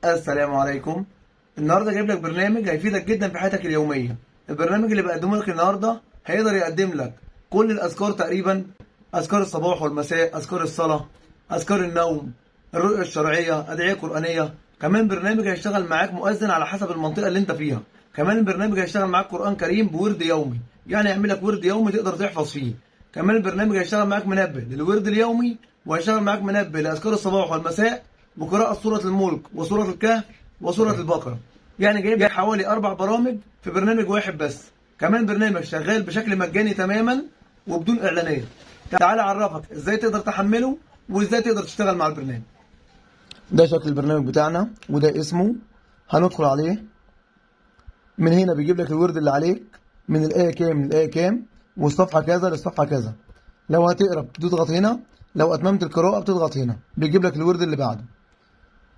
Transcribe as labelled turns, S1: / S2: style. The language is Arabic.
S1: السلام عليكم. النهارده جايب لك برنامج هيفيدك جدا في حياتك اليوميه. البرنامج اللي بقدمه لك النهارده هيقدر يقدم لك كل الاذكار تقريبا، اذكار الصباح والمساء، اذكار الصلاه، اذكار النوم، الرؤيه الشرعيه، ادعيه قرانيه. كمان برنامج هيشتغل معاك مؤذن على حسب المنطقه اللي انت فيها. كمان البرنامج هيشتغل معاك قران كريم بورد يومي، يعني يعمل لك ورد يومي تقدر تحفظ فيه. كمان البرنامج هيشتغل معاك منبه للورد اليومي، وهيشتغل معاك منبه لاذكار الصباح والمساء بقراءة سورة الملك وسورة الكهف وسورة البقرة. يعني جايب لك حوالي 4 برامج في برنامج واحد بس. كمان برنامج شغال بشكل مجاني تماما وبدون إعلانات. تعالى أعرفك إزاي تقدر تحمله وإزاي تقدر تشتغل مع البرنامج. ده شكل البرنامج بتاعنا وده اسمه. هندخل عليه. من هنا بيجيب لك الورد اللي عليك من الآية كام للآية كام، والصفحة كذا للصفحة كذا. لو هتقرا بتضغط هنا، لو أتممت القراءة بتضغط هنا، بيجيب لك الورد اللي بعده.